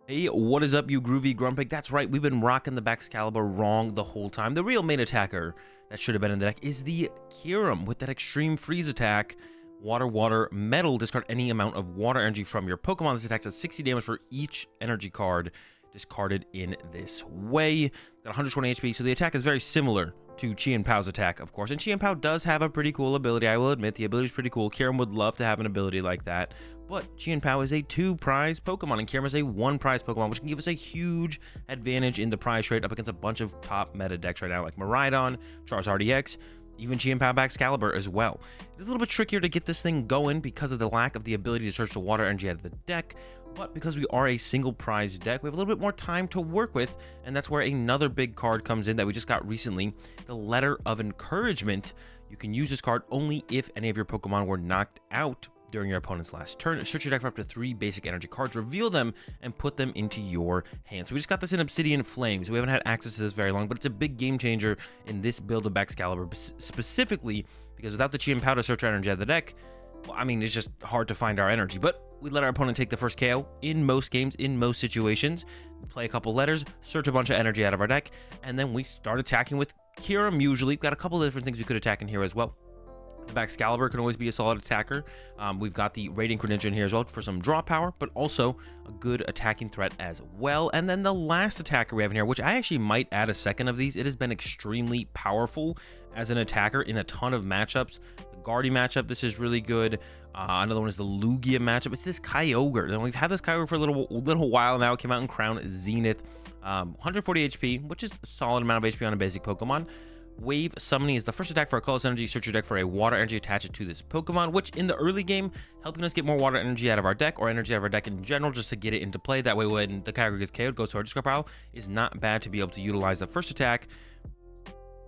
Hey, what is up, you groovy grumpig? That's right, we've been rocking the Baxcalibur wrong the whole time. The real main attacker that should have been in the deck is the Kyurem with that extreme freeze attack. Water, metal, discard any amount of water energy from your Pokemon. This attack does 60 damage for each energy card discarded in this way. Got 120 HP, so the attack is very similar to Chien-Pao's attack, of course. And Chien-Pao does have a pretty cool ability, I will admit. The ability is pretty cool. Kyurem would love to have an ability like that. But Chien-Pao is a 2-prize Pokemon, and Kyurem is a 1-prize Pokemon, which can give us a huge advantage in the prize trade up against a bunch of top meta decks right now, like Miraidon, Charizard EX, even Chien-Pao Baxcalibur as well. It's a little bit trickier to get this thing going because of the lack of the ability to search the water energy out of the deck, but because we are a single prize deck, we have a little bit more time to work with, and that's where another big card comes in that we just got recently, the Letter of Encouragement. You can use this card only if any of your Pokemon were knocked out during your opponent's last turn. Search your deck for up to 3 basic energy cards, reveal them, and put them into your hand. So we just got this in Obsidian Flames. We haven't had access to this very long, but it's a big game changer in this build of Baxcalibur, specifically because without the Chien-Pao to search our energy out of the deck, well, I mean, it's just hard to find our energy. But we let our opponent take the first KO in most games, in most situations, play a couple letters, search a bunch of energy out of our deck, and then we start attacking with Kyurem usually. We've got a couple of different things we could attack in here as well. The Baxcalibur can always be a solid attacker. We've got the Radiant Greninja in here as well for some draw power, but also a good attacking threat as well. And then the last attacker we have in here, which I actually might add a second of these. It has been extremely powerful as an attacker in a ton of matchups. The Guardy matchup, this is really good. Another one is the Lugia matchup. It's this Kyogre. And we've had this Kyogre for a little while now. It came out in Crown Zenith. 140 HP, which is a solid amount of HP on a basic Pokemon. Wave Summoning is the first attack for a colorless energy. Search your deck for a water energy, attach it to this Pokemon, which in the early game, helping us get more water energy out of our deck, or energy out of our deck in general, just to get it into play. That way, when the Kyogre gets KO'd, goes to our discard pile, is not bad to be able to utilize the first attack.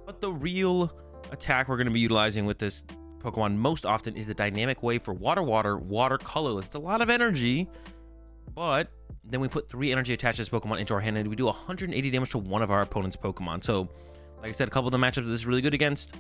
But the real attack we're going to be utilizing with this Pokemon most often is the Dynamic Wave for water colorless. It's a lot of energy, but then we put 3 energy attached to this Pokemon into our hand, and we do 180 damage to one of our opponent's Pokemon. So, like I said, a couple of the matchups this is really good against.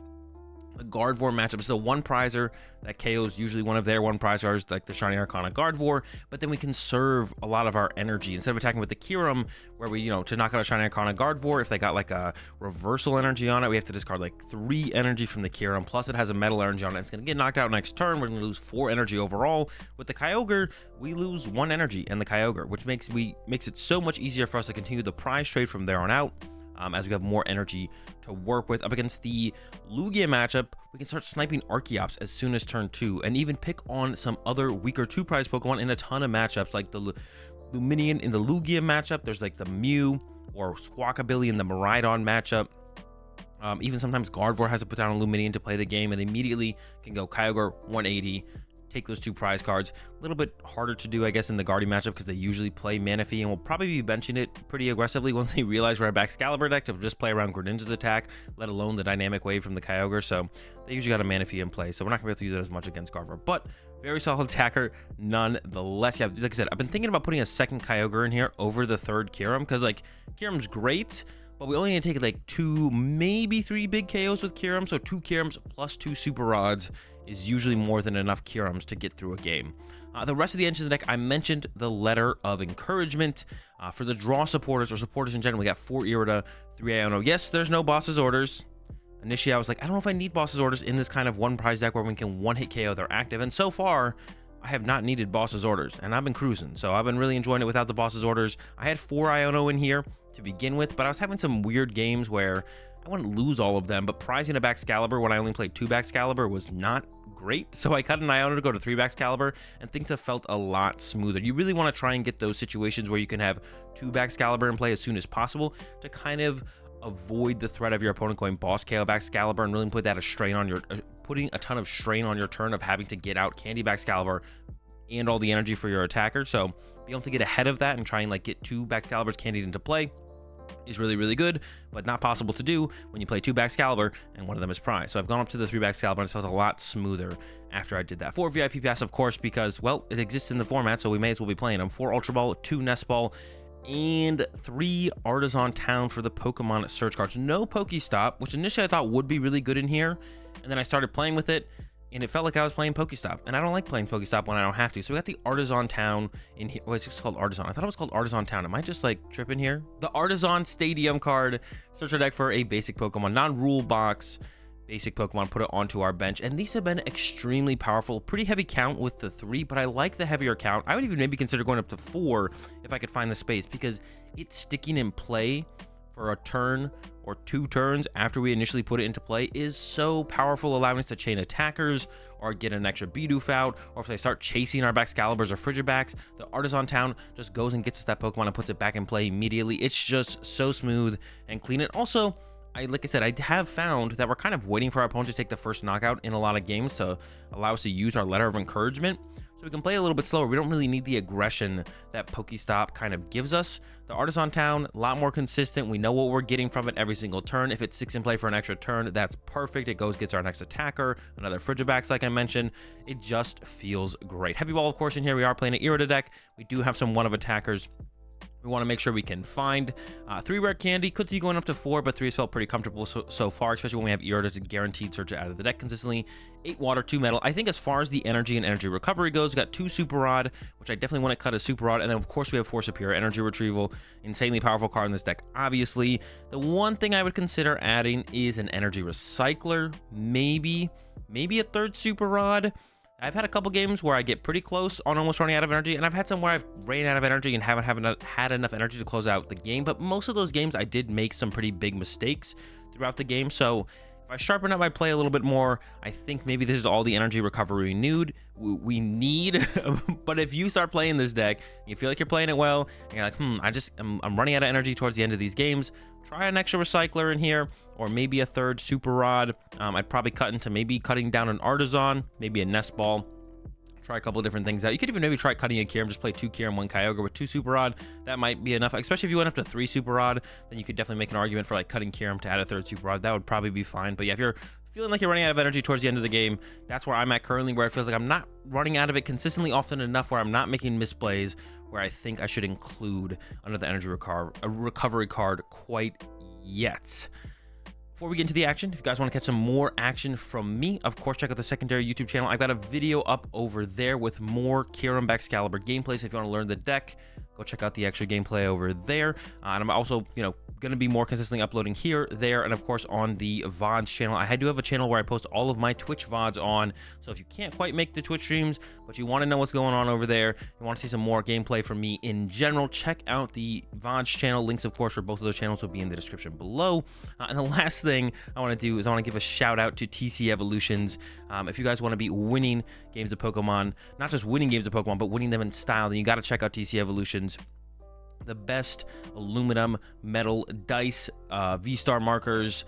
The Gardevoir matchup is a 1-prizer that KOs usually one of their 1-prizers, like the Shiny Arcana Gardevoir, but then we conserve a lot of our energy. Instead of attacking with the Kyurem, where we, to knock out a Shiny Arcana Gardevoir, if they got like a reversal energy on it, we have to discard like 3 energy from the Kyurem, plus it has a metal energy on it. It's going to get knocked out next turn. We're going to lose 4 energy overall. With the Kyogre, we lose 1 energy and the Kyogre, which makes it so much easier for us to continue the prize trade from there on out. As we have more energy to work with. Up against the Lugia matchup, we can start sniping Archeops as soon as turn 2, and even pick on some other weaker 2-prize Pokemon in a ton of matchups, like the Luminion in the Lugia matchup. There's like the Mew or Squawkabilly in the Miraidon matchup. Even sometimes Gardevoir has to put down a Luminion to play the game, and immediately can go Kyogre 180. Take those 2 prize cards. A little bit harder to do, I guess, in the Guardy matchup because they usually play Manaphy, and we'll probably be benching it pretty aggressively once they realize we're a Baxcalibur deck to just play around Greninja's attack, let alone the Dynamic Wave from the Kyogre. So they usually got a Manaphy in play, so we're not going to be able to use it as much against Gardevoir, but very solid attacker nonetheless. Yeah, like I said, I've been thinking about putting a second Kyogre in here over the third Kyurem because, like, Kyurem's great, but we only need to take like 2, maybe 3 big KOs with Kyurem, so 2 Kyurems plus 2 Super Rods is usually more than enough Kyurems to get through a game. The rest of the engine of the deck, I mentioned the Letter of Encouragement. For the draw supporters, or supporters in general, we got 4 Irida, 3 Iono. Yes, there's no boss's orders. Initially, I was like, I don't know if I need boss's orders in this kind of 1-prize deck where we can 1-hit KO their active, and so far, I have not needed boss's orders, and I've been cruising, so I've been really enjoying it without the boss's orders. I had 4 Iono in here to begin with, but I was having some weird games where I wouldn't lose all of them, but prizing a Baxcalibur when I only played 2 Baxcalibur was not great, so I cut an Iono to go to 3 Baxcalibur, and things have felt a lot smoother. You really want to try and get those situations where you can have 2 Baxcalibur in play as soon as possible to kind of avoid the threat of your opponent going boss KO Baxcalibur and really put that a strain on your putting a ton of strain on your turn of having to get out Candy Baxcalibur and all the energy for your attacker. So being able to get ahead of that and try and like get 2 Baxcaliburs candied into play is really, really good, but not possible to do when you play 2 Baxcalibur and one of them is prize. So I've gone up to the 3 Baxcalibur and it feels a lot smoother after I did that. 4 VIP Pass, of course, because, well, it exists in the format, so we may as well be playing them. 4 Ultra Ball, 2 Nest Ball, and 3 Artisan Town for the Pokemon search cards. No Pokestop, which initially I thought would be really good in here, and then I started playing with it, and it felt like I was playing Pokestop, and I don't like playing Pokestop when I don't have to. So we got the Artisan Town in here. Well, it's just called Artisan. I thought it was called Artisan Town. Am I just like tripping here? The Artisan Stadium card. Search our deck for a basic Pokemon, non-rule box basic Pokemon, put it onto our bench, and these have been extremely powerful. Pretty heavy count with the 3, but I like the heavier count. I would even maybe consider going up to 4 if I could find the space, because it's sticking in play for a turn or 2 turns after we initially put it into play is so powerful, allowing us to chain attackers or get an extra Bidoof out, or if they start chasing our Baxcaliburs or Frigibacks, the Artisan Town just goes and gets us that Pokemon and puts it back in play immediately. It's just so smooth and clean. And also, like I said, I have found that we're kind of waiting for our opponent to take the first knockout in a lot of games to allow us to use our letter of encouragement. So we can play a little bit slower. We don't really need the aggression that Pokestop kind of gives us. The Artisan Town, a lot more consistent. We know what we're getting from it every single turn. If it sticks in play for an extra turn, that's perfect. It goes, gets our next attacker, another Frigibacks like I mentioned. It just feels great. Heavy Ball, of course, in here. We are playing an Irida deck. We do have some one-of attackers we want to make sure we can find. 3 rare candy. Could see going up to 4, but 3 has felt pretty comfortable so far, especially when we have Irida to guaranteed search it out of the deck consistently. 8 water, 2 metal. I think as far as the energy and energy recovery goes, we got 2 Super Rod, which I definitely want to cut as Super Rod, and then of course we have 4 Superior Energy Retrieval. Insanely powerful card in this deck, obviously. The one thing I would consider adding is an Energy Recycler. Maybe a 3rd Super Rod. I've had a couple games where I get pretty close on almost running out of energy, and I've had some where I've ran out of energy and haven't had enough energy to close out the game. But most of those games, I did make some pretty big mistakes throughout the game. So if I sharpen up my play a little bit more, I think maybe this is all the energy recovery we need. But if you start playing this deck, you feel like you're playing it well, and you're like, I'm running out of energy towards the end of these games, try an extra recycler in here, or maybe a 3rd Super Rod. I'd probably cut into maybe cutting down an Artisan, maybe a Nest Ball. Try a couple of different things out. You could even maybe try cutting a Kyurem, just play 2 Kyurem, 1 Kyogre with 2 Super Rod. That might be enough, especially if you went up to 3 Super Rod, then you could definitely make an argument for like cutting Kyurem to add a 3rd Super Rod. That would probably be fine. But yeah, if you're feeling like you're running out of energy towards the end of the game, that's where I'm at currently, where it feels like I'm not running out of it consistently often enough where I'm not making misplays, where I think I should include another energy recovery card quite yet. Before we get into the action, if you guys want to catch some more action from me, of course, check out the secondary YouTube channel. I've got a video up over there with more Kyurem Baxcalibur gameplay. So if you want to learn the deck, go check out the extra gameplay over there. And I'm also, going to be more consistently uploading here, there, and of course on the VODs channel. I do have a channel where I post all of my Twitch VODs on. So if you can't quite make the Twitch streams, but you want to know what's going on over there, you want to see some more gameplay from me in general, check out the VODs channel. Links, of course, for both of those channels will be in the description below. And the last thing I want to do is I want to give a shout out to TC Evolutions. If you guys want to be winning games of Pokemon, not just winning games of Pokemon, but winning them in style, then you got to check out TC Evolutions. The best aluminum metal dice, V-Star markers,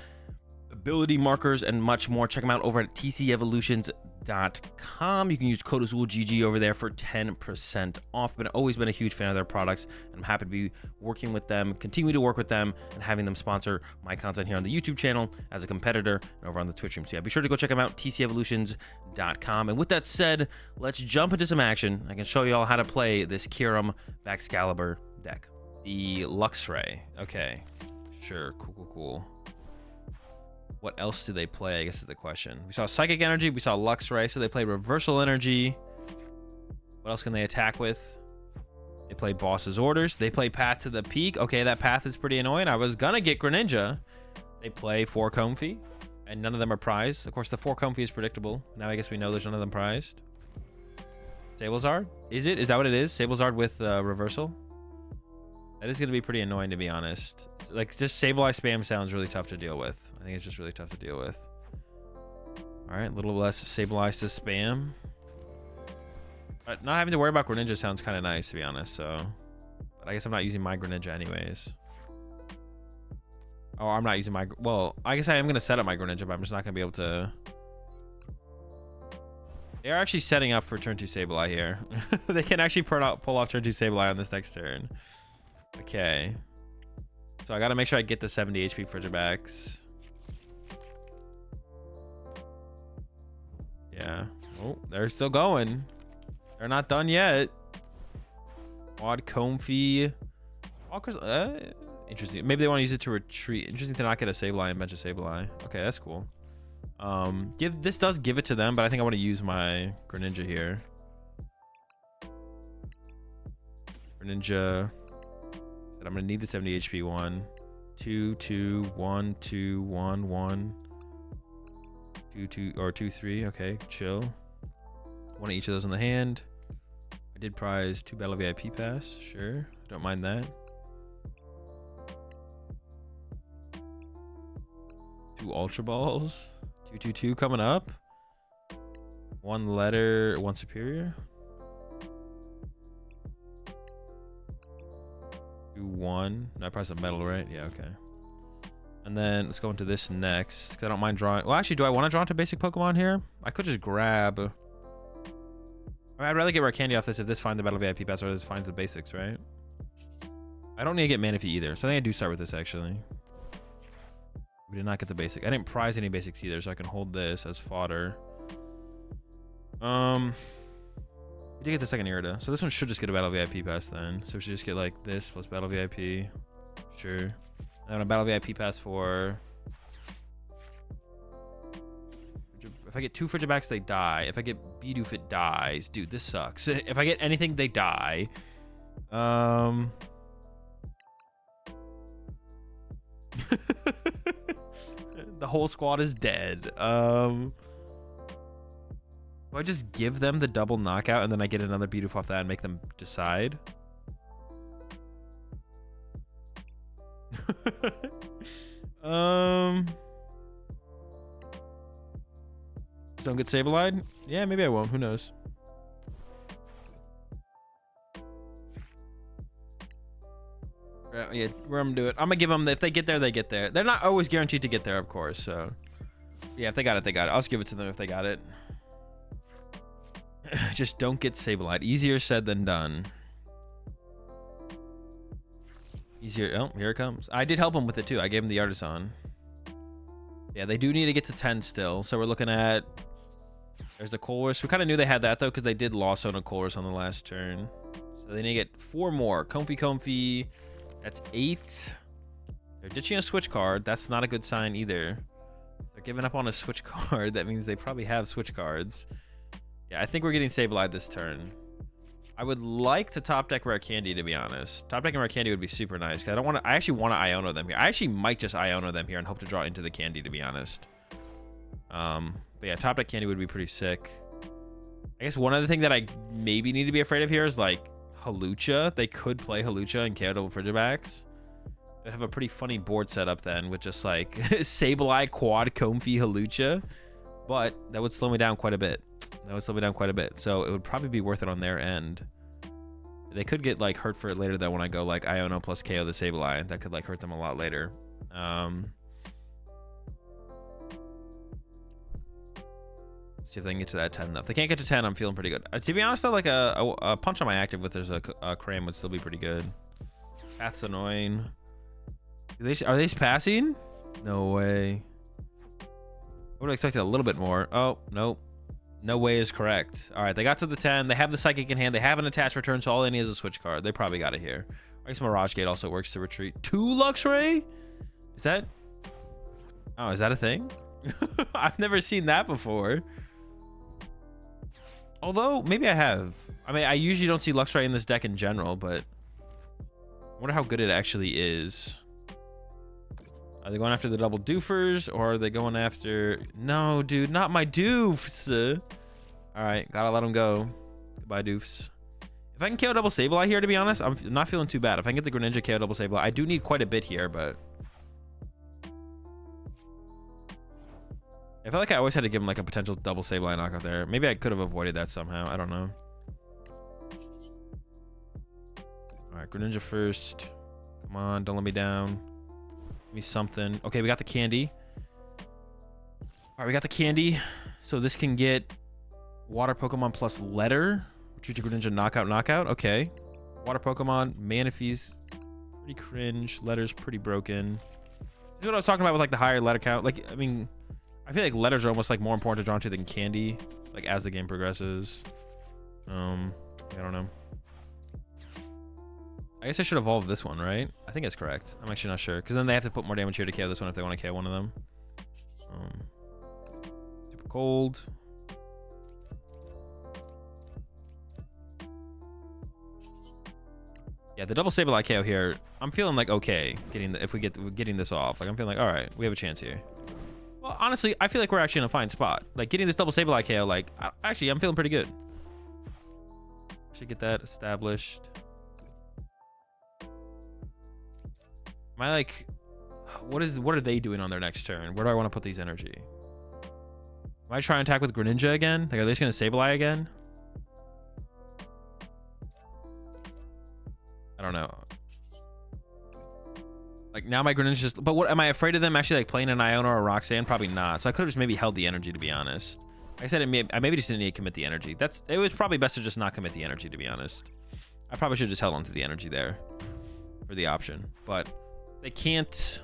ability markers, and much more. Check them out over at tcevolutions.com. You can use code AzulGG over there for 10% off. But I've always been a huge fan of their products, and I'm happy to be working with them, continue to work with them, and having them sponsor my content here on the YouTube channel as a competitor and over on the Twitch stream. So yeah, be sure to go check them out, tcevolutions.com. And with that said, let's jump into some action. I can show you all how to play this Kyurem Baxcalibur deck. The Luxray. Okay, sure, cool. What else do they play, I guess is the question. We saw Psychic Energy, we saw Luxray, so they play Reversal Energy. What else can they attack with? They play Boss's Orders. They play Path to the Peak. Okay, that path is pretty annoying. I was gonna get Greninja. They play 4 Comfey, and none of them are prized. Of course, the 4 Comfey is predictable. Now I guess we know there's none of them prized. Sablezard? Is that what it is? Sablezard with Reversal? That is going to be pretty annoying, to be honest. Like, just Sableye spam sounds really tough to deal with. I think it's just really tough to deal with. All right, a little less Sableye to spam. But not having to worry about Greninja sounds kind of nice, to be honest. So, but I guess I'm not using my Greninja anyways. Oh, I'm not using my... Well, I guess I am going to set up my Greninja, but I'm just not going to be able to... They're actually setting up for turn 2 Sableye here. They can actually pull off turn 2 Sableye on this next turn. Okay, so I gotta make sure I get the 70 HP Frigibacks. Yeah. Oh, they're still going. They're not done yet. Quad Comfey. Walker's interesting. Maybe they want to use it to retreat. Interesting to not get a Sableye and bench a Sableye. Okay, that's cool. This does give it to them, but I think I want to use my Greninja here. Greninja. I'm gonna need the 70 HP one. 2, 2, 1, 2, 1, 1. 2, 2, or 2, 3. Okay, chill. One of each of those in the hand. I did prize 2 Battle VIP pass. Sure, don't mind that. 2 Ultra Balls. 2, 2, 2 coming up. 1 letter, 1 superior. 2, 1. No, I priced a metal, right? Yeah, okay. And then let's go into this next. Because I don't mind drawing. Well, actually, do I want to draw into basic Pokemon here? I could just grab. I mean, I'd rather get rare candy off this if this finds the Battle VIP pass or this finds the basics, right? I don't need to get Manaphy either. So I think I do start with this, actually. We did not get the basic. I didn't prize any basics either, so I can hold this as fodder. We did get the second Irida. So this one should just get a Battle VIP pass then. So we should just get like this plus Battle VIP. Sure. And a Battle VIP pass for... If I get 2 Frigibacks, they die. If I get Bidoof, it dies. Dude, this sucks. If I get anything, they die. The whole squad is dead. Do I just give them the double knockout and then I get another Bidoof off that and make them decide? Don't get Sableye? Yeah, maybe I won't. Who knows? Yeah, we're gonna do it. I'm gonna give them. If they get there, they get there. They're not always guaranteed to get there, of course. So, yeah, if they got it, they got it. I'll just give it to them if they got it. Just don't get Sableye. Easier said than done. Easier. Oh, here it comes. I did help them with it too. I gave them the Artisan. Yeah, they do need to get to 10 still. So we're looking at. There's the Colress. We kind of knew they had that though because they did lost on a Colress on the last turn. So they need to get 4 more. Comfy. That's 8. They're ditching a switch card. That's not a good sign either. They're giving up on a switch card. That means they probably have switch cards. Yeah, I think we're getting Sableye this turn. I would like to top deck Rare Candy, to be honest. Top decking Rare Candy would be super nice. Cause I actually want to Iono them here. I actually might just Iono them here and hope to draw into the candy, to be honest. But yeah, top deck Candy would be pretty sick. I guess one other thing that I maybe need to be afraid of here is like Hawlucha. They could play Hawlucha and KO double Frigibacks. They'd have a pretty funny board setup then with just like Sableye, Quad, Comfy, Hawlucha. But that would slow me down quite a bit. So it would probably be worth it on their end. They could get like hurt for it later though when I go like Iono plus KO the Sableye. That could like hurt them a lot later. See if they can get to that 10 enough. If they can't get to 10, I'm feeling pretty good. To be honest though, like a punch on my active with there's a Kyurem would still be pretty good. That's annoying. Are they passing? No way. I would have expected a little bit more. Oh, nope. No way is correct. All right, they got to the 10. They have the Psychic in hand. They have an attached return, so all they need is a switch card. They probably got it here. I guess Mirage Gate also works to retreat. 2 Luxray? Is that... Oh, is that a thing? I've never seen that before. Although, maybe I have. I mean, I usually don't see Luxray in this deck in general, but... I wonder how good it actually is. Are they going after the double doofers or are they going after... No, dude, not my doofs. All right, gotta let them go. Goodbye, doofs. If I can KO double Sableye here, to be honest, I'm not feeling too bad. If I can get the Greninja KO double Sableye, I do need quite a bit here, but... I feel like I always had to give him like a potential double Sableye knockout there. Maybe I could have avoided that somehow. I don't know. All right, Greninja first. Come on, don't let me down. Me something. Okay, we got the candy. All right, we got the candy. So this can get water Pokemon plus letter. Retreat to Greninja knockout. Okay. Water Pokemon, Manaphy's pretty cringe. Letter's pretty broken. This is what I was talking about with like the higher letter count. Like, I mean, I feel like letters are almost like more important to draw into than candy, like as the game progresses. I don't know. I guess I should evolve this one, right? I think that's correct. I'm actually not sure. Because then they have to put more damage here to KO this one if they want to KO one of them. cold. Yeah, the double Sableye KO here, I'm feeling like okay if we get getting this off. Like I'm feeling like all right, we have a chance here. Well, honestly, I feel like we're actually in a fine spot. Like getting this double Sableye KO, like actually I'm feeling pretty good. Should get that established. Am I like what are they doing on their next turn? Where do I want to put these energy? Am I trying to attack with Greninja again? Like are they just gonna Sableye again? I don't know. Like now my Greninja just, but what am I afraid of them actually like playing an Iona or a Roxanne? Probably not. So I could have just maybe held the energy, to be honest. Like I said, I maybe just didn't need to commit the energy. It was probably best to just not commit the energy, to be honest. I probably should have just held on to the energy there for the option. But they can't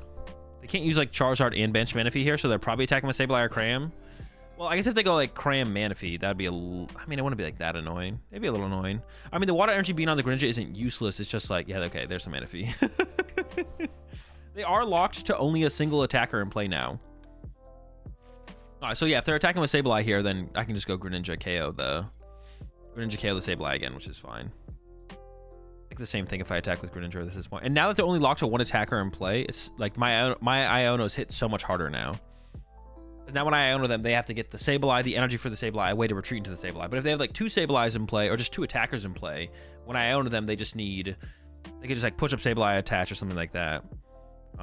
use like Charizard and Bench Manaphy here, so they're probably attacking with Sableye or Cram. Well, I guess if they go like Cram Manaphy, that'd be I mean, I wouldn't be like that annoying. Maybe a little annoying. I mean, the water energy being on the Greninja isn't useless. It's just like, yeah, okay, there's some Manaphy. They are locked to only a single attacker in play now. All right, so yeah, if they're attacking with Sableye here, then I can just go Greninja KO the Sableye again, which is fine. Like the same thing if I attack with Greninja at this point. And now that they're only locked to one attacker in play, it's like my Ionos hit so much harder now. Now when I Iona them, they have to get the Sableye, the energy for the Sableye, a way to retreat into the Sableye. But if they have like two Sableyes in play, or just two attackers in play, when I Iona them, they can just like push up Sableye, attach, or something like that.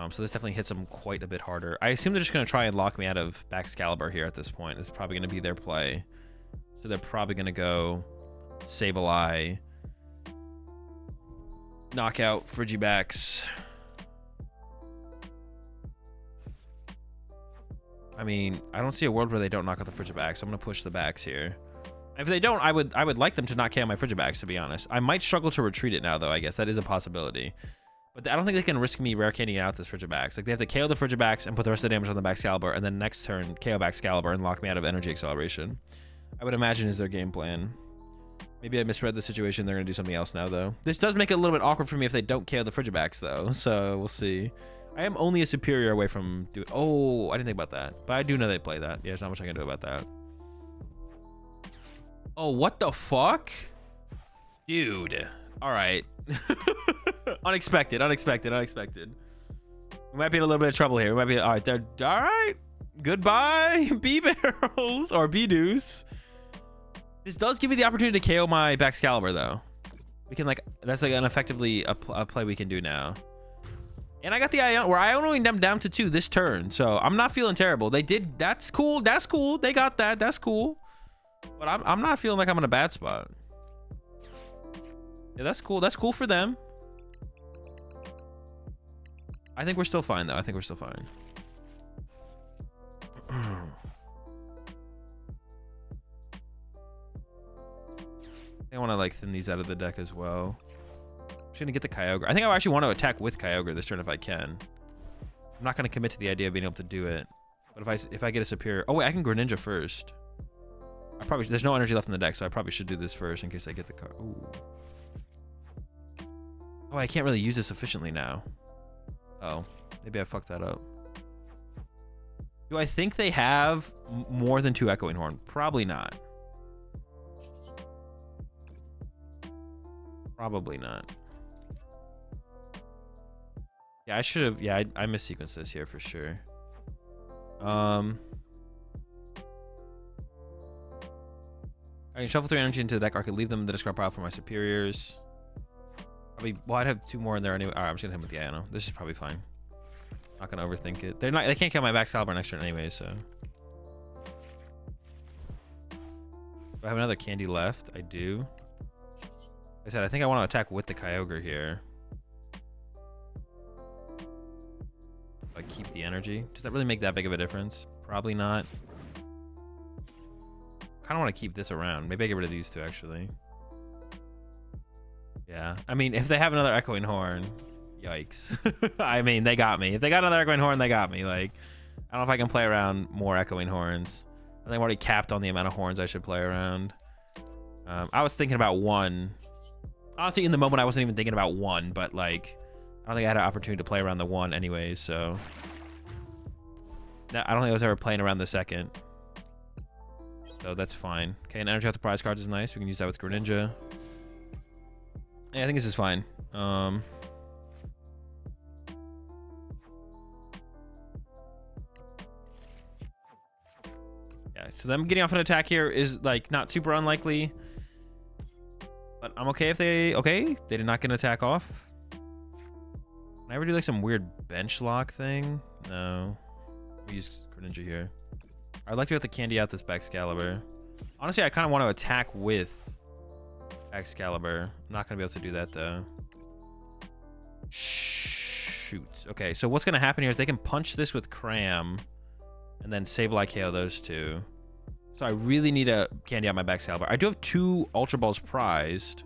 So this definitely hits them quite a bit harder. I assume they're just going to try and lock me out of Baxcalibur here at this point. It's probably going to be their play. So they're probably going to go Sableye, knockout Frigibax. I mean, I don't see a world where they don't knock out the Frigibax, so I'm going to push the backs here. If they don't, I would like them to not KO my Frigibax, to be honest. I might struggle to retreat it now, though, I guess. That is a possibility. But I don't think they can risk me rare candying out this Frigibax. Like, they have to KO the Frigibax and put the rest of the damage on the Baxcalibur, and then next turn, KO Baxcalibur and lock me out of energy acceleration. I would imagine is their game plan. Maybe I misread the situation. They're going to do something else now, though. This does make it a little bit awkward for me if they don't KO the Frigibax, though. So, we'll see. I am only a superior away from doing... Oh, I didn't think about that. But I do know they play that. Yeah, there's not much I can do about that. Oh, what the fuck? Dude. All right. Unexpected. We might be in a little bit of trouble here. We might be... All right, they're... All right. Goodbye, B-Barrels. Or B-Deuce. This does give me the opportunity to KO my Baxcalibur, though. We can, like... That's, like, effectively a play we can do now. And I got the Iona. We're Ionoing them down to 2 this turn. So I'm not feeling terrible. They did. That's cool. That's cool. They got that. That's cool. But I'm not feeling like I'm in a bad spot. Yeah, that's cool. That's cool for them. I think we're still fine, though. I think we're still fine. I want to, like, thin these out of the deck as well. I'm gonna get the Kyogre. I think I actually want to attack with Kyogre this turn if I can. I'm not gonna commit to the idea of being able to do it. But if I get a superior... Oh wait, I can Greninja first. There's no energy left in the deck, so I probably should do this first in case I get the card. Ooh. Oh, I can't really use this efficiently now. Oh, maybe I fucked that up. Do I think they have more than 2 Echoing Horn? Probably not. Probably not. Yeah, I should have... Yeah, I missequenced this here for sure. I can shuffle 3 energy into the deck, or I could leave them in the discard pile for my superiors. Probably... Well, I'd have 2 more in there anyway. Alright, I'm just gonna hit him with the Iona. This is probably fine. Not gonna overthink it. They can't kill my Baxcalibur next turn anyway, so... Do I have another candy left? I do. Like I said, I think I want to attack with the Kyogre here. Like, keep the energy. Does that really make that big of a difference? Probably not. Kind of want to keep this around. Maybe I get rid of these 2, actually. Yeah. I mean, if they have another Echoing Horn, yikes. I mean, they got me. If they got another Echoing Horn, they got me. Like, I don't know if I can play around more Echoing Horns. I think I'm already capped on the amount of horns I should play around. I was thinking about 1. Honestly, in the moment, I wasn't even thinking about 1, but, like... I don't think I had an opportunity to play around the 1 anyways, so... I don't think I was ever playing around the 2nd. So that's fine. Okay, and energy off the prize cards is nice. We can use that with Greninja. Yeah, I think this is fine. Yeah, so them getting off an attack here is like not super unlikely. But I'm okay if they... Okay, they did not get an attack off. Can I ever do like some weird bench lock thing? No. We use Greninja here. I'd like to get the candy out this Baxcalibur. Honestly, I kind of want to attack with Baxcalibur. I'm not going to be able to do that, though. Shoot. Okay, so what's going to happen here is they can punch this with Cram and then Sableye KO those two. So I really need a candy out my Baxcalibur. I do have 2 Ultra Balls prized.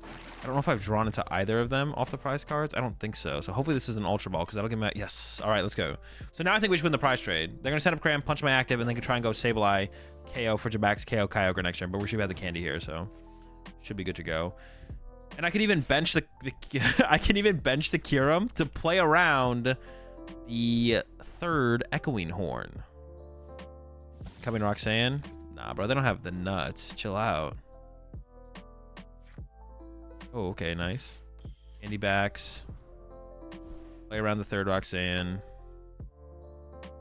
I don't know if I've drawn into either of them off the prize cards. I don't think so. So hopefully this is an Ultra Ball because that'll give me... Yes. All right, let's go. So now I think we should win the prize trade. They're going to set up Cram, punch my active, and they can try and go Sableye, KO for Jabax, KO Kyogre next turn. But we should have the candy here, so should be good to go. And I can even bench the I can even bench the Kyurem to play around the 3rd Echoing Horn. Coming Roxanne? Nah, bro, they don't have the nuts. Chill out. Oh, okay, nice. Candy backs. Play around the 3rd Roxanne.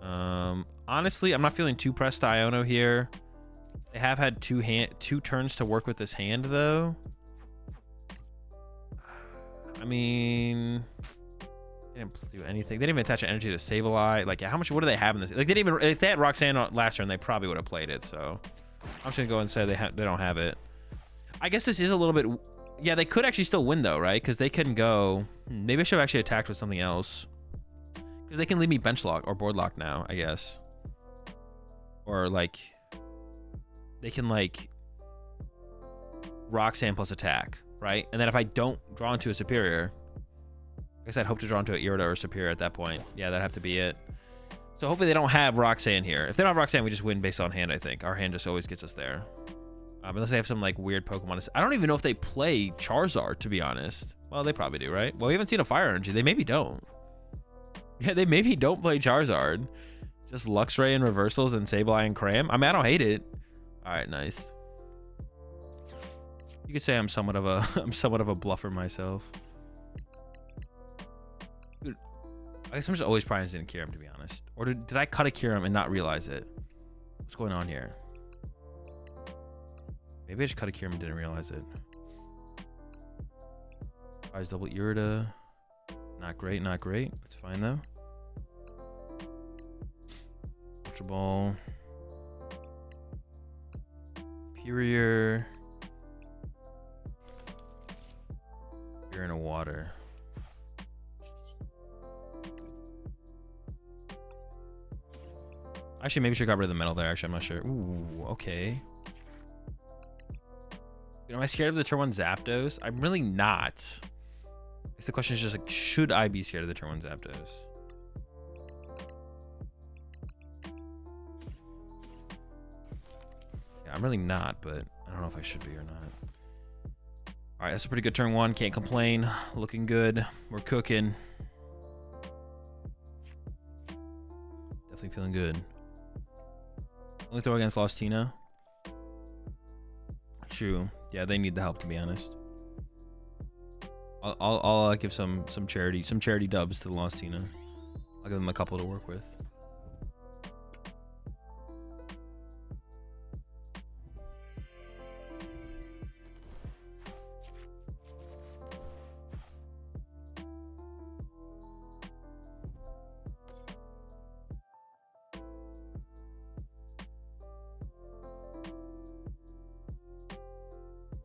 Honestly, I'm not feeling too pressed to Iono here. They have had 2 turns to work with this hand, though. I mean, they didn't do anything. They didn't even attach energy to Sableye. Like, how much? What do they have in this? Like, they didn't even. If they had Roxanne last turn, they probably would have played it. So, I'm just gonna go and say they don't have it. I guess this is a little bit. Yeah, they could actually still win though, right? Because they can go. Maybe I should have actually attacked with something else. Because they can leave me bench lock or board lock now, I guess. Or like, they can like Roxanne plus attack, right? And then if I don't draw into a superior, I guess I'd hope to draw into an Irida or superior at that point. Yeah, that'd have to be it. So hopefully they don't have Roxanne here. If they don't have Roxanne, we just win based on hand, I think. Our hand just always gets us there. Unless they have some like weird Pokemon. I don't even know if they play Charizard, to be honest. Well, they probably do, right? Well, we haven't seen a Fire Energy. They maybe don't. Yeah, they maybe don't play Charizard. Just Luxray and Reversals and Sableye and Cram. I mean, I don't hate it. All right, nice. You could say I'm somewhat of a bluffer myself. Dude, I guess I'm just always prizing Kyurem, to be honest. Or did I cut a Kyurem and not realize it? What's going on here? Maybe I just cut a Kyurem and didn't realize it. Prize double Irida. Not great, not great. That's fine though. Ultra Ball. Superior. You're in a water. Actually, maybe we should got rid of the metal there. Actually, I'm not sure. Ooh, okay. Am I scared of the turn 1 Zapdos? I'm really not. I guess the question is just like, should I be scared of the turn 1 Zapdos? Yeah, I'm really not, but I don't know if I should be or not. All right, that's a pretty good turn 1. Can't complain. Looking good. We're cooking. Definitely feeling good. Only throw against Lostina. True. Yeah, they need the help, to be honest. I'll give some charity dubs to the Lostina. I'll give them a couple to work with.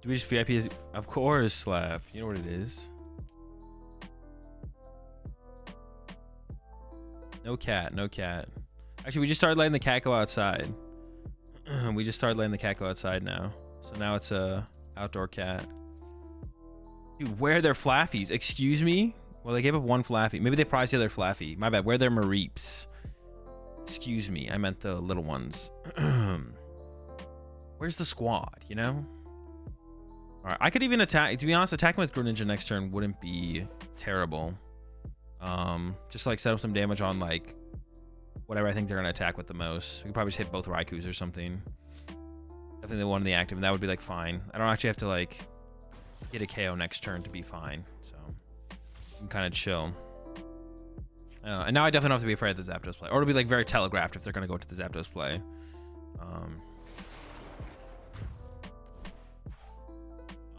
Do we just VIP? Of course, Slap. You know what it is. No cat, no cat. Actually, we just started letting the cat go outside. We just started letting the cat go outside now. So now it's a outdoor cat. Dude, where are their Flaffies? Excuse me? Well, they gave up 1 Flaffy. Maybe they prized the other Flaffy. My bad. Where are their Mareeps? Excuse me. I meant the little ones. Where's the squad, you know? All right, I could even attack. To be honest, attacking with Greninja next turn wouldn't be terrible. Just like set up some damage on like whatever I think they're gonna attack with the most. We could probably just hit both Raikous or something. Definitely the one in the active, and that would be like fine. I don't actually have to like get a KO next turn to be fine, so I'm kind of chill. And now I definitely don't have to be afraid of the Zapdos play, or it'll be like very telegraphed if they're gonna go to the Zapdos play.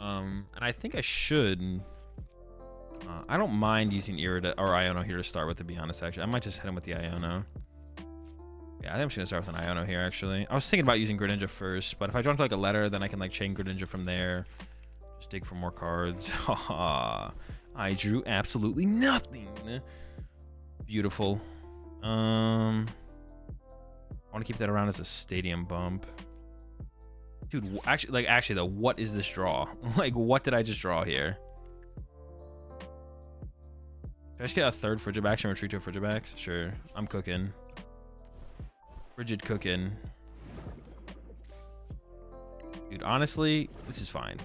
And I think I should. I don't mind using Irida or Iono here to start with, to be honest. Actually, I might just hit him with the Iono. Yeah, I think I'm just gonna start with an Iono here. Actually, I was thinking about using Greninja first, but if I draw into like a letter, then I can like chain Greninja from there. Just dig for more cards. Haha. I drew absolutely nothing. Beautiful. I want to keep that around as a stadium bump. Dude, actually though, what is this draw? Like, what did I just draw here? Can I just get a third Frigibax and retreat to a Frigibax? Sure, I'm cooking. Frigid cooking. Dude, honestly, this is fine.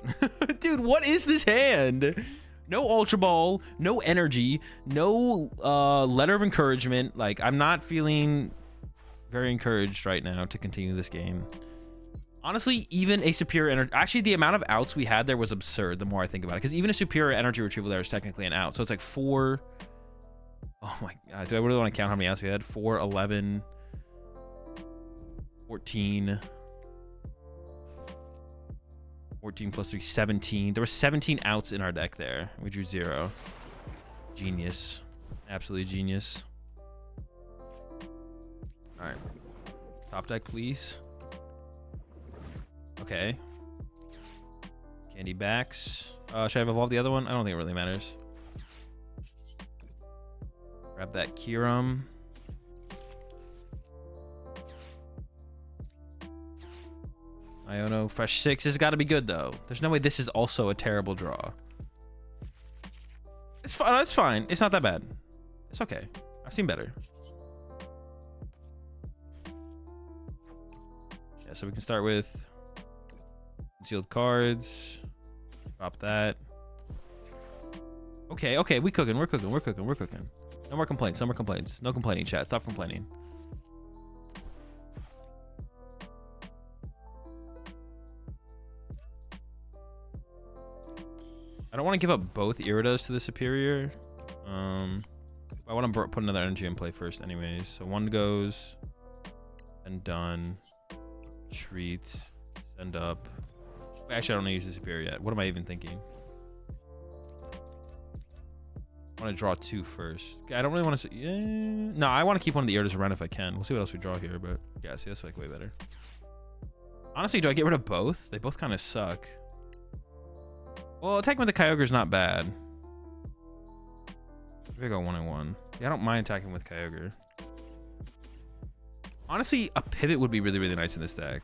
Dude, what is this hand? No Ultra Ball, no energy, no letter of encouragement. Like, I'm not feeling very encouraged right now to continue this game. Honestly, even a superior energy... Actually, the amount of outs we had there was absurd the more I think about it. Because even a superior energy retrieval there is technically an out. So it's like 4... Oh my god. Do I really want to count how many outs we had? 4, 11... 14... 14 plus 3, 17. There were 17 outs in our deck there. We drew 0. Genius. Absolutely genius. Alright. Top deck, please. Okay. Candy backs. Should I have evolved the other one? I don't think it really matters. Grab that Kyurem. Iono, fresh 6. This has got to be good, though. There's no way this is also a terrible draw. It's fine. It's fine. It's not that bad. It's okay. I've seen better. Yeah, so we can start with concealed cards. Drop that. Okay, okay. We cooking. We're cooking. We're cooking. We're cooking. No more complaints. No more complaints. No complaining, chat. Stop complaining. I don't want to give up both Iridas to the superior. I want to put another energy in play first anyways. So one goes and done. Treat. Send up. Actually, I don't want to use the superior yet. What am I even thinking? I want to draw 2 first. I don't really want to... Yeah. No, I want to keep one of the Iridas around if I can. We'll see what else we draw here, but yeah, see, that's like way better. Honestly, do I get rid of both? They both kind of suck. Well, attacking with the Kyogre is not bad. Maybe I go 1 and 1. Yeah, I don't mind attacking with Kyogre. Honestly, a pivot would be really, really nice in this deck.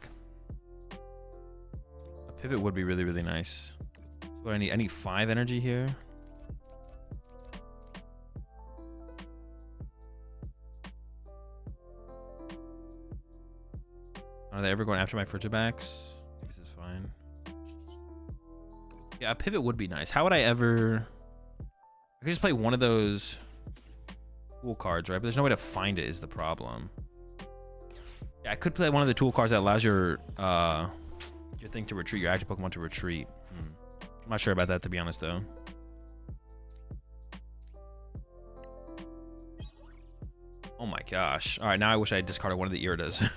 A pivot would be really, really nice. So what I need? I need 5 energy here. Are they ever going after my Frigibax? This is fine. Yeah, a pivot would be nice. How would I ever... I could just play one of those tool cards, right? But there's no way to find it is the problem. Yeah, I could play one of the tool cards that allows your thing to retreat, your active Pokemon to retreat. I'm not sure about that, to be honest, though. Oh my gosh. All right, now I wish I had discarded one of the Iridas.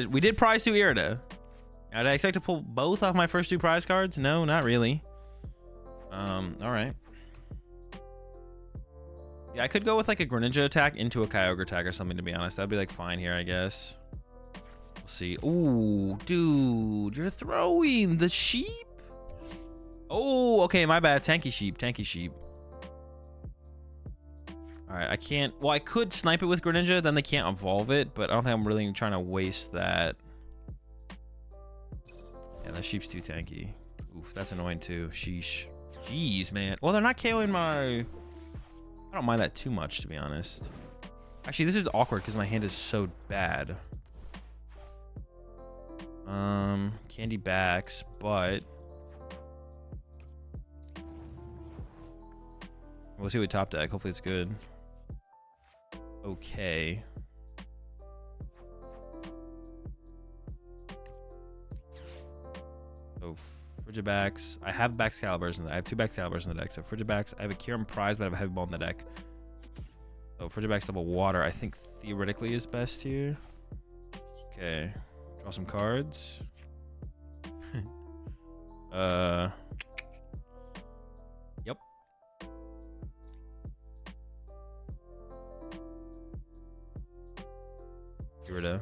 We did prize 2 Irida. Now, did I expect to pull both off my first 2 prize cards? No, not really. All right. Yeah, I could go with like a Greninja attack into a Kyogre attack or something, to be honest. That'd be like fine here, I guess. We'll see. Ooh, dude, you're throwing the sheep? Oh, okay, my bad. Tanky sheep, tanky sheep. All right, I can't... Well, I could snipe it with Greninja, then they can't evolve it, but I don't think I'm really trying to waste that. Yeah, that sheep's too tanky. Oof, that's annoying too. Sheesh. Jeez, man. Well, they're not KOing my... I don't mind that too much, to be honest. Actually, this is awkward because my hand is so bad. Candy backs, but... We'll see what top deck. Hopefully it's good. Okay. Frigibax. I have Baxcaliburs in the I have 2 Baxcaliburs in the deck. So Frigibax. I have a Kyurem Prize, but I have a Heavy Ball in the deck. So Frigibax double water, I think theoretically is best here. Okay. Draw some cards. Yep. Get rid of.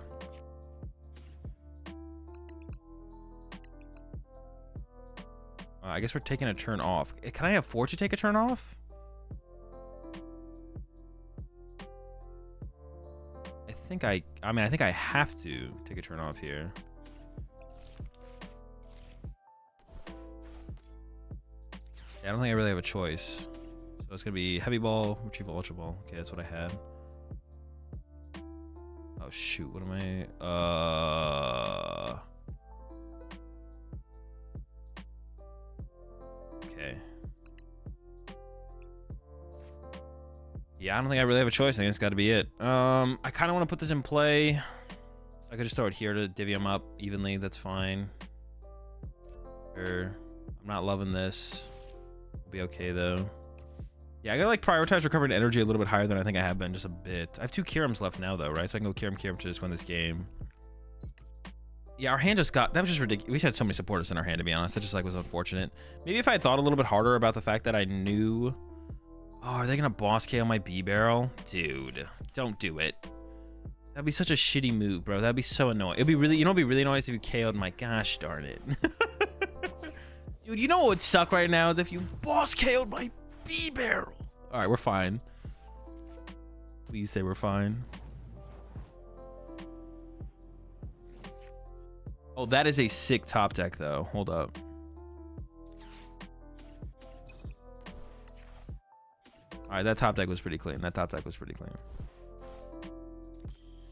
I guess we're taking a turn off. Can I afford to take a turn off? I think I think I have to take a turn off here. Yeah, I don't think I really have a choice. So it's gonna be Heavy Ball, Retrieval, Ultra Ball. Okay, that's what I had. Oh shoot, what am I? Okay. Yeah, I don't think I really have a choice. I think it's got to be it. I kind of want to put this in play. I could just throw it here to divvy them up evenly. That's fine. I'm not loving this. We'll be okay though. Yeah, I gotta like prioritize recovering energy a little bit higher than I think I have been, just a bit. I have 2 Kyurems left now though, right? So I can go Kyurem to just win this game. Yeah, our hand just got, that was just ridiculous. We just had so many supporters in our hand, to be honest. That just like was unfortunate. Maybe if I had thought a little bit harder about the fact that I knew, oh, are they gonna boss KO my B barrel? Dude, don't do it. That'd be such a shitty move, bro. That'd be so annoying. It'd be really, you know, it'd be really annoying if you KO'd my, gosh darn it. Dude, you know what would suck right now is if you boss KO'd my B barrel. All right, we're fine. Please say we're fine. Oh, that is a sick top deck, though. Hold up. All right, that top deck was pretty clean. That top deck was pretty clean.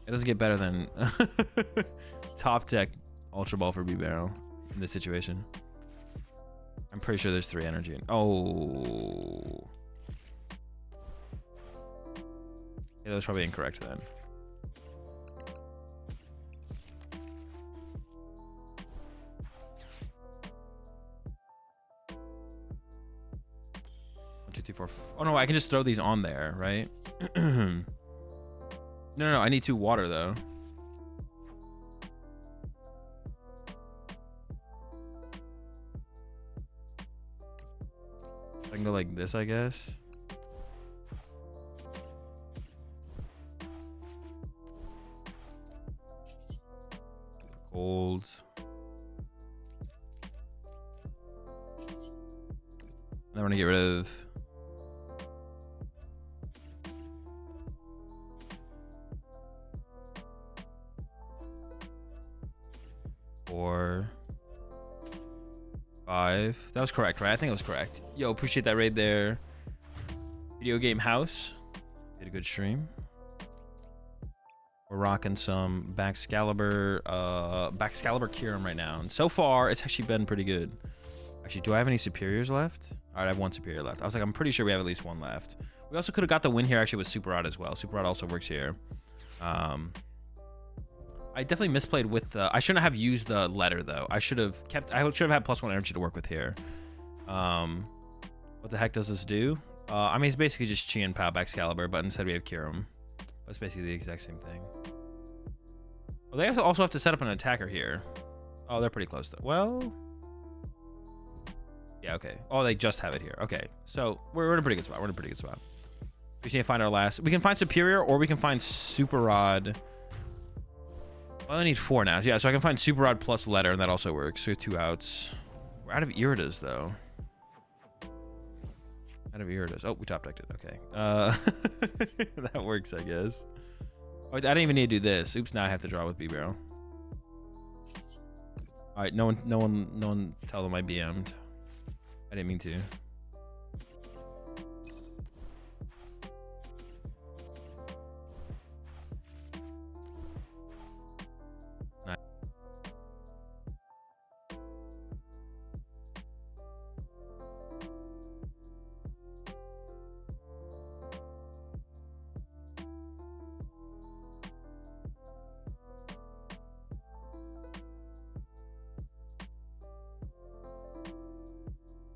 It doesn't get better than top deck Ultra Ball for B-Barrel in this situation. I'm pretty sure there's 3 energy. Oh. Yeah, that was probably incorrect then. Oh no, I can just throw these on there, right? No, I need 2 water though. I can go like this, I guess. Gold. Then we're gonna get rid of four, 5. That was correct, right? I think it was correct. Yo, appreciate that raid there. Video Game House. Did a good stream. We're rocking some Baxcalibur Kyurem right now. And so far, it's actually been pretty good. Actually, do I have any superiors left? All right, I have 1 superior left. I was like, I'm pretty sure we have at least 1 left. We also could have got the win here actually with Super Rod as well. Super Rod also works here. I definitely misplayed with the, I shouldn't have used the letter though. I should have kept, I should have had +1 energy to work with here. What the heck does this do? I mean, it's basically just Chien-Pao Baxcalibur, but instead we have Kyurem. That's basically the exact same thing. Well, they also have to set up an attacker here. Oh, they're pretty close though. Well, yeah, okay. Oh, they just have it here. Okay, so we're in a pretty good spot. We're in a pretty good spot. We just need to find our last. We can find Superior or we can find Super Rod. Well, I need 4 now. Yeah, so I can find Super Rod plus letter, and that also works. So we have 2 outs. We're out of Iridas, though. Out of Iridas. Oh, we top decked it. Okay. That works, I guess. Oh, I didn't even need to do this. Oops, now I have to draw with B-Barrel. All right, no one tell them I BM'd. I didn't mean to.